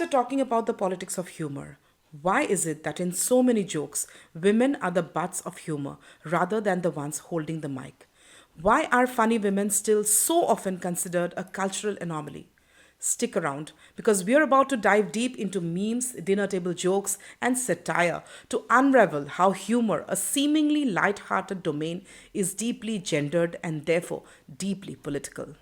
we're talking about the politics of humor. Why is it that in so many jokes, women are the butts of humor rather than the ones holding the mic? Why are funny women still so often considered a cultural anomaly? Stick around because we're about to dive deep into memes, dinner table jokes, and satire to unravel how humor, a seemingly light-hearted domain, is deeply gendered and therefore deeply political.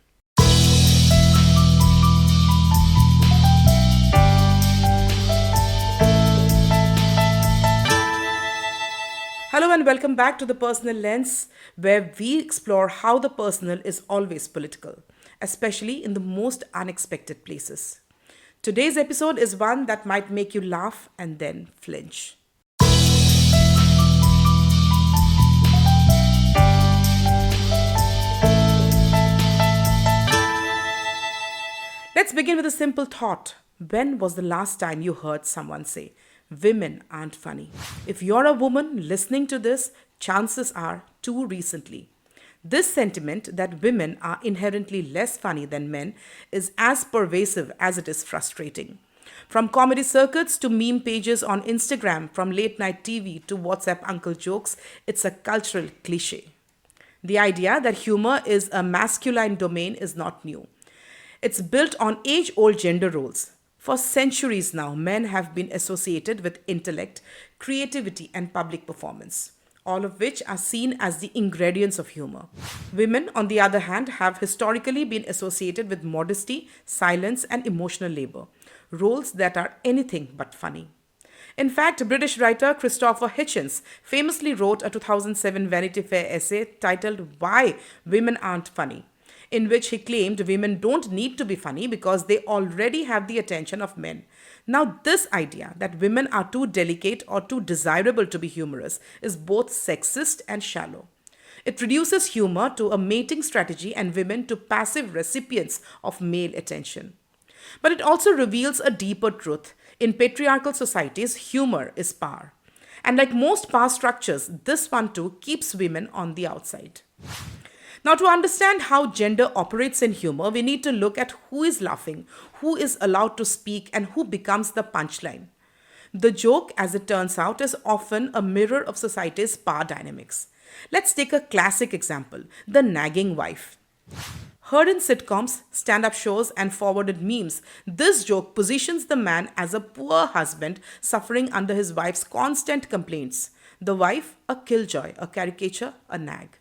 Hello and welcome back to The Personal Lens, where we explore how the personal is always political, especially in the most unexpected places. Today's episode is one that might make you laugh and then flinch. Let's begin with a simple thought. When was the last time you heard someone say, women aren't funny? If you're a woman listening to this, chances are too recently. This sentiment that women are inherently less funny than men is as pervasive as it is frustrating. From comedy circuits to meme pages on Instagram, from late night TV to WhatsApp uncle jokes, it's a cultural cliche. The idea that humor is a masculine domain is not new. It's built on age old gender roles. For centuries now, men have been associated with intellect, creativity, and public performance, all of which are seen as the ingredients of humor. Women, on the other hand, have historically been associated with modesty, silence, and emotional labor, roles that are anything but funny. In fact, British writer Christopher Hitchens famously wrote a 2007 Vanity Fair essay titled Why Women Aren't Funny, in which he claimed women don't need to be funny because they already have the attention of men. Now, this idea that women are too delicate or too desirable to be humorous is both sexist and shallow. It reduces humor to a mating strategy and women to passive recipients of male attention. But it also reveals a deeper truth. In patriarchal societies, humor is power. And like most power structures, this one too keeps women on the outside. Now, to understand how gender operates in humor, we need to look at who is laughing, who is allowed to speak, and who becomes the punchline. The joke, as it turns out, is often a mirror of society's power dynamics. Let's take a classic example, the nagging wife. Heard in sitcoms, stand up shows, and forwarded memes, this joke positions the man as a poor husband suffering under his wife's constant complaints. The wife, a killjoy, a caricature, a nag.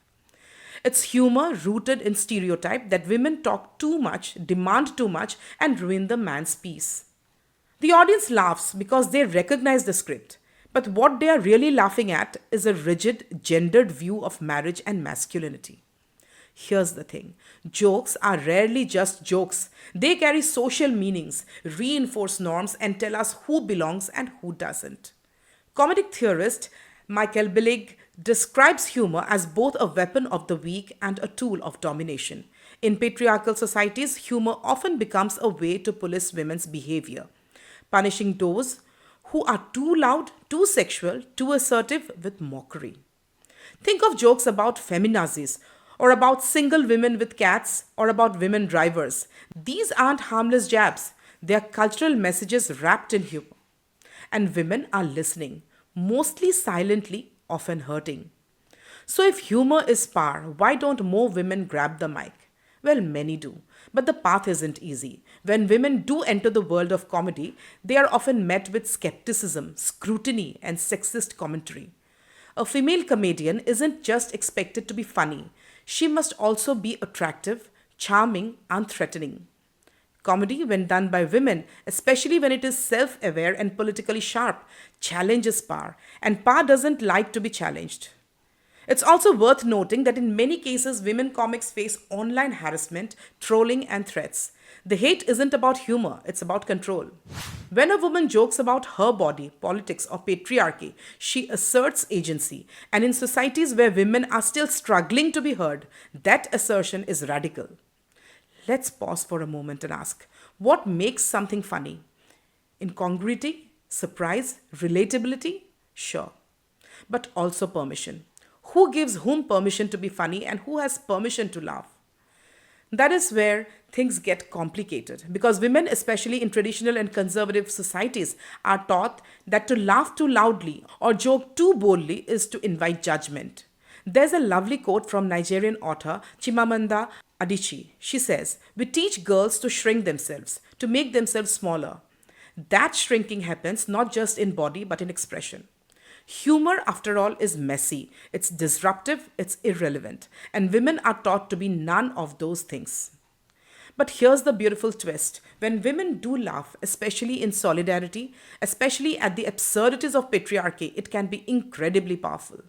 It's humor rooted in stereotype that women talk too much, demand too much, and ruin the man's peace. The audience laughs because they recognize the script, but what they are really laughing at is a rigid, gendered view of marriage and masculinity. Here's the thing, jokes are rarely just jokes. They carry social meanings, reinforce norms, and tell us who belongs and who doesn't. Comedic theorist Michael Billig describes humor as both a weapon of the weak and a tool of domination. In patriarchal societies, humor often becomes a way to police women's behavior, punishing those who are too loud, too sexual, too assertive with mockery. Think of jokes about feminazis, or about single women with cats, or about women drivers. These aren't harmless jabs, they are cultural messages wrapped in humor. And women are listening, mostly silently, often hurting. So, if humor is power, why don't more women grab the mic? Well, many do. But the path isn't easy. When women do enter the world of comedy, they are often met with skepticism, scrutiny, and sexist commentary. A female comedian isn't just expected to be funny, she must also be attractive, charming, unthreatening. Comedy, when done by women, especially when it is self aware and politically sharp, challenges power, and power doesn't like to be challenged. It's also worth noting that in many cases, women comics face online harassment, trolling, and threats. The hate isn't about humor, it's about control. When a woman jokes about her body, politics, or patriarchy, she asserts agency. And in societies where women are still struggling to be heard, that assertion is radical. Let's pause for a moment and ask, what makes something funny? Incongruity? Surprise? Relatability? Sure. But also permission. Who gives whom permission to be funny and who has permission to laugh? That is where things get complicated because women, especially in traditional and conservative societies, are taught that to laugh too loudly or joke too boldly is to invite judgment. There's a lovely quote from Nigerian author Chimamanda Adichie. She says, "We teach girls to shrink themselves, to make themselves smaller. That shrinking happens not just in body but in expression." Humor, after all, is messy, it's disruptive, it's irrelevant, and women are taught to be none of those things. But here's the beautiful twist. When women do laugh, especially in solidarity, especially at the absurdities of patriarchy, it can be incredibly powerful.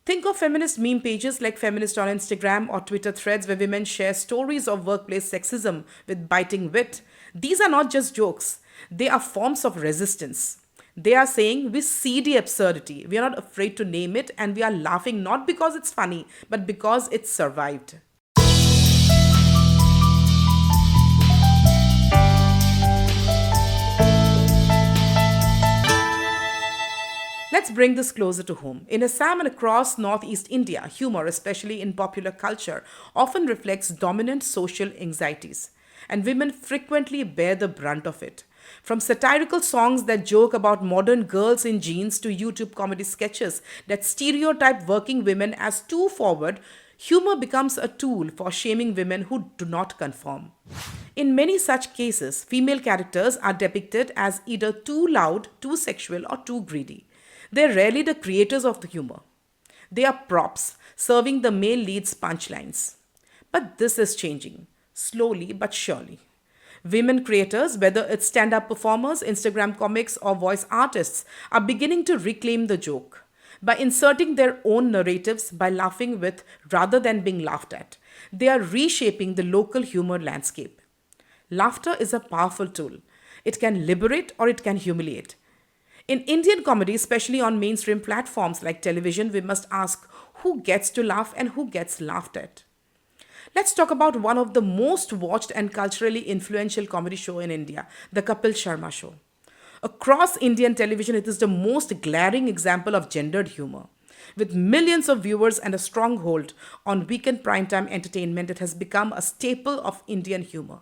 Think of feminist meme pages like Feminist on Instagram or Twitter threads where women share stories of workplace sexism with biting wit. These are not just jokes, they are forms of resistance. They are saying we see the absurdity, we are not afraid to name it, and we are laughing not because it's funny, but because it's survived. Let's bring this closer to home. In Assam and across northeast India, humor, especially in popular culture, often reflects dominant social anxieties, and women frequently bear the brunt of it. From satirical songs that joke about modern girls in jeans to YouTube comedy sketches that stereotype working women as too forward, humor becomes a tool for shaming women who do not conform. In many such cases, female characters are depicted as either too loud, too sexual, or too greedy. They're rarely the creators of the humor. They are props, serving the male lead's punchlines. But this is changing, slowly but surely. Women creators, whether it's stand up performers, Instagram comics, or voice artists, are beginning to reclaim the joke by inserting their own narratives, by laughing with rather than being laughed at. They are reshaping the local humor landscape. Laughter is a powerful tool. It can liberate or it can humiliate. In Indian comedy, especially on mainstream platforms like television, we must ask who gets to laugh and who gets laughed at. Let's talk about one of the most watched and culturally influential comedy show in India, the Kapil Sharma Show. Across Indian television, it is the most glaring example of gendered humor. With millions of viewers and a stronghold on weekend primetime entertainment, it has become a staple of Indian humor.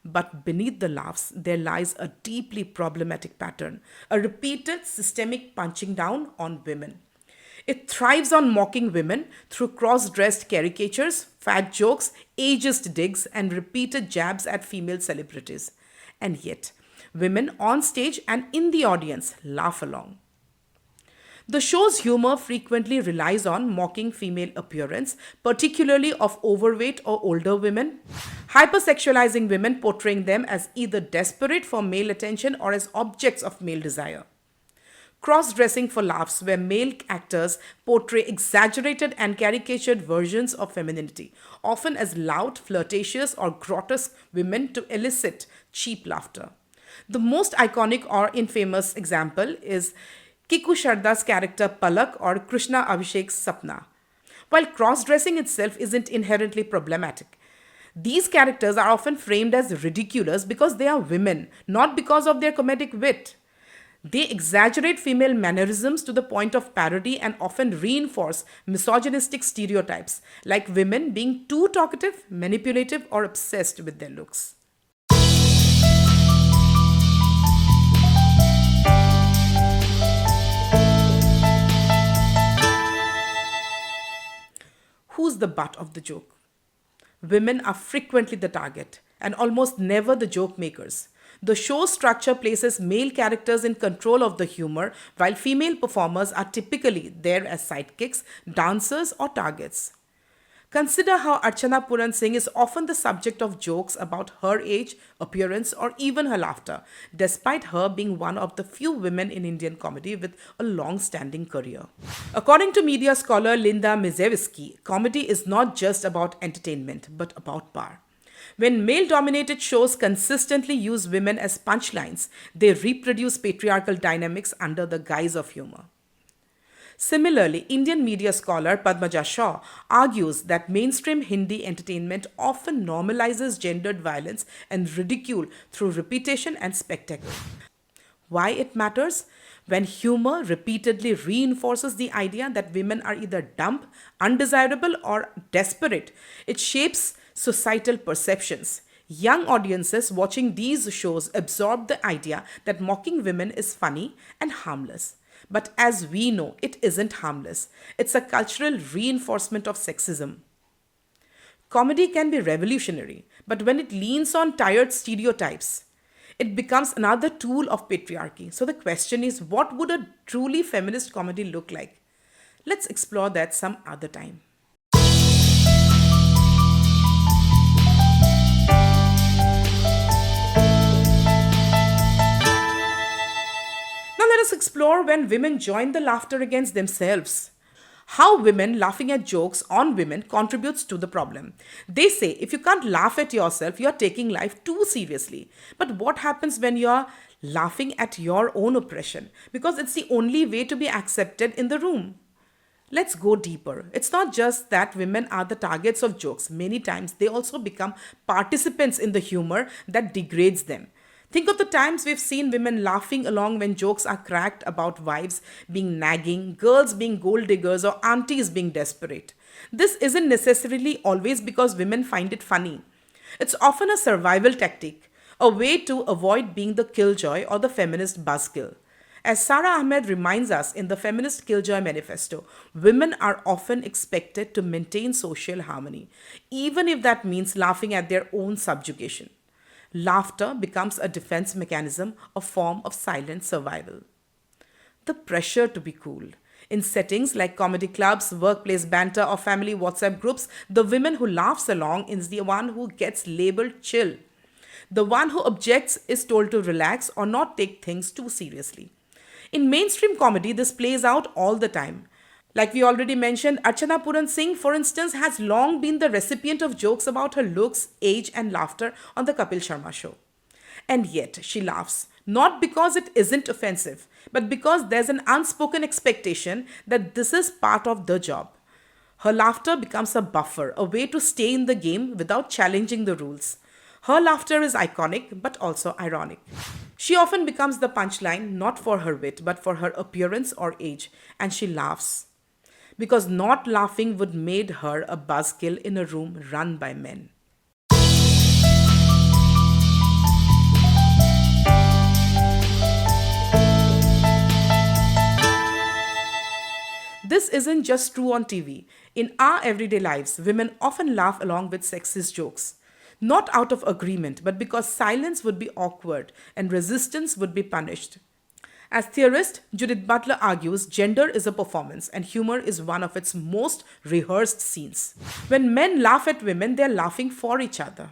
But beneath the laughs, there lies a deeply problematic pattern, a repeated systemic punching down on women. It thrives on mocking women through cross dressed caricatures, fat jokes, ageist digs, and repeated jabs at female celebrities. And yet, women on stage and in the audience laugh along. The show's humor frequently relies on mocking female appearance, particularly of overweight or older women, hypersexualizing women, portraying them as either desperate for male attention or as objects of male desire. Cross dressing for laughs, where male actors portray exaggerated and caricatured versions of femininity, often as loud, flirtatious, or grotesque women to elicit cheap laughter. The most iconic or infamous example is Kiku Sharda's character Palak or Krishna Abhishek's Sapna. While cross dressing itself isn't inherently problematic, these characters are often framed as ridiculous because they are women, not because of their comedic wit. They exaggerate female mannerisms to the point of parody and often reinforce misogynistic stereotypes, like women being too talkative, manipulative, or obsessed with their looks. Who's the butt of the joke? Women are frequently the target and almost never the joke makers. The show's structure places male characters in control of the humor, while female performers are typically there as sidekicks, dancers, or targets. Consider how Archana Puran Singh is often the subject of jokes about her age, appearance, or even her laughter, despite her being one of the few women in Indian comedy with a long standing career. According to media scholar Linda Mizewski, comedy is not just about entertainment, but about power. When male dominated shows consistently use women as punchlines, they reproduce patriarchal dynamics under the guise of humor. Similarly, Indian media scholar Padmaja Shaw argues that mainstream Hindi entertainment often normalizes gendered violence and ridicule through repetition and spectacle. Why it matters? When humor repeatedly reinforces the idea that women are either dumb, undesirable, or desperate, it shapes Societal perceptions. Young audiences watching these shows absorb the idea that mocking women is funny and harmless. But as we know, it isn't harmless. It's a cultural reinforcement of sexism. Comedy can be revolutionary, but when it leans on tired stereotypes, it becomes another tool of patriarchy. So the question is, what would a truly feminist comedy look like? Let's explore that some other time. Now let us explore when women join the laughter against themselves. How women laughing at jokes on women contributes to the problem. They say if you can't laugh at yourself, you're taking life too seriously. But what happens when you're laughing at your own oppression? Because it's the only way to be accepted in the room. Let's go deeper. It's not just that women are the targets of jokes. Many times they also become participants in the humor that degrades them. Think of the times we've seen women laughing along when jokes are cracked about wives being nagging, girls being gold diggers, or aunties being desperate. This isn't necessarily always because women find it funny. It's often a survival tactic, a way to avoid being the killjoy or the feminist buzzkill. As Sarah Ahmed reminds us in the Feminist Killjoy Manifesto, women are often expected to maintain social harmony, even if that means laughing at their own subjugation. Laughter becomes a defense mechanism, a form of silent survival. The pressure to be cool. In settings like comedy clubs, workplace banter, or family WhatsApp groups, the woman who laughs along is the one who gets labeled chill. The one who objects is told to relax or not take things too seriously. In mainstream comedy, this plays out all the time. Like we already mentioned, Archana Puran Singh, for instance, has long been the recipient of jokes about her looks, age, and laughter on the Kapil Sharma show. And yet, she laughs, not because it isn't offensive, but because there's an unspoken expectation that this is part of the job. Her laughter becomes a buffer, a way to stay in the game without challenging the rules. Her laughter is iconic, but also ironic. She often becomes the punchline, not for her wit, but for her appearance or age, and she laughs. Because not laughing would made her a buzzkill in a room run by men. This isn't just true on TV. In our everyday lives, women often laugh along with sexist jokes. Not out of agreement, but because silence would be awkward and resistance would be punished. As theorist Judith Butler argues, gender is a performance and humor is one of its most rehearsed scenes. When men laugh at women, they're laughing for each other.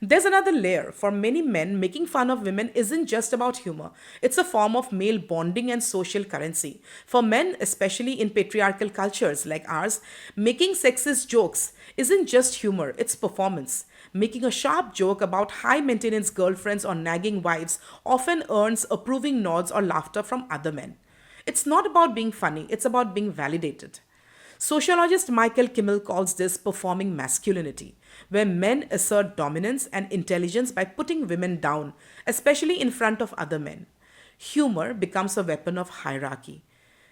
There's another layer. For many men, making fun of women isn't just about humor. It's a form of male bonding and social currency. For men, especially in patriarchal cultures like ours, making sexist jokes isn't just humor, it's performance. Making a sharp joke about high maintenance girlfriends or nagging wives often earns approving nods or laughter from other men. It's not about being funny, it's about being validated. Sociologist Michael Kimmel calls this performing masculinity, where men assert dominance and intelligence by putting women down, especially in front of other men. Humor becomes a weapon of hierarchy.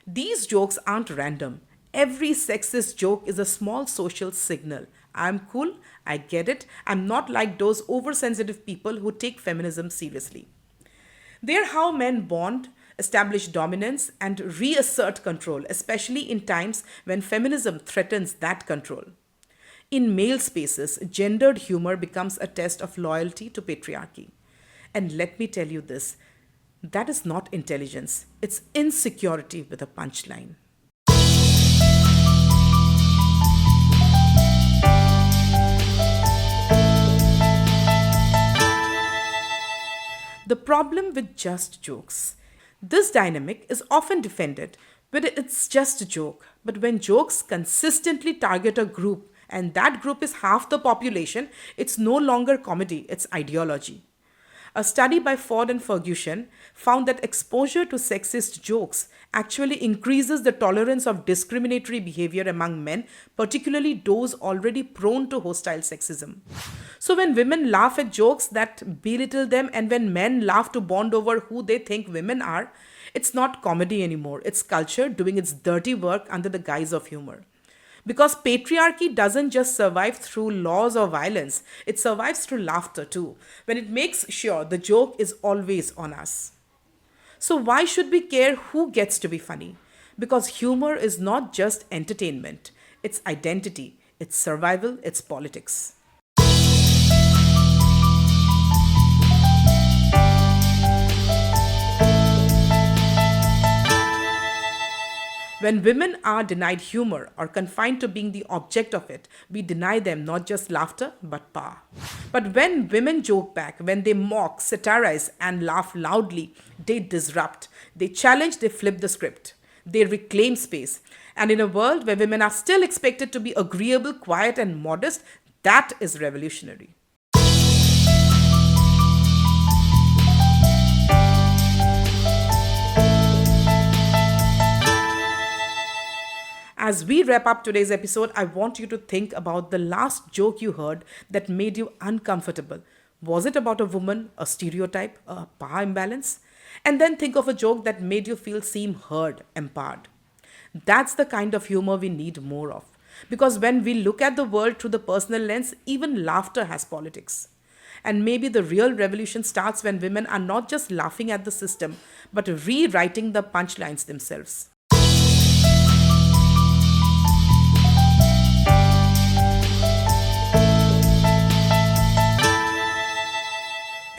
These jokes aren't random. Every sexist joke is a small social signal. I'm cool, I get it, I'm not like those oversensitive people who take feminism seriously. They're how men bond, establish dominance, and reassert control, especially in times when feminism threatens that control. In male spaces, gendered humor becomes a test of loyalty to patriarchy. And let me tell you this, that is not intelligence, it's insecurity with a punchline. The problem with just jokes. This dynamic is often defended, but it's just a joke. But when jokes consistently target a group, and that group is half the population, it's no longer comedy, it's ideology. A study by Ford and Ferguson found that exposure to sexist jokes actually increases the tolerance of discriminatory behavior among men, particularly those already prone to hostile sexism. So when women laugh at jokes that belittle them and when men laugh to bond over who they think women are, it's not comedy anymore. It's culture doing its dirty work under the guise of humor. Because patriarchy doesn't just survive through laws or violence, it survives through laughter too, when it makes sure the joke is always on us. So, why should we care who gets to be funny? Because humor is not just entertainment, it's identity, it's survival, it's politics. When women are denied humor or confined to being the object of it, we deny them not just laughter but power. But when women joke back, when they mock, satirize, and laugh loudly, they disrupt, they challenge, they flip the script, they reclaim space. And in a world where women are still expected to be agreeable, quiet, and modest, that is revolutionary. As we wrap up today's episode, I want you to think about the last joke you heard that made you uncomfortable. Was it about a woman, a stereotype, a power imbalance? And then think of a joke that made you feel seen, heard, empowered. That's the kind of humor we need more of. Because when we look at the world through the personal lens, even laughter has politics. And maybe the real revolution starts when women are not just laughing at the system, but rewriting the punchlines themselves.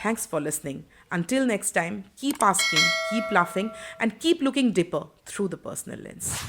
Thanks for listening. Until next time, keep asking, keep laughing, and keep looking deeper through the personal lens.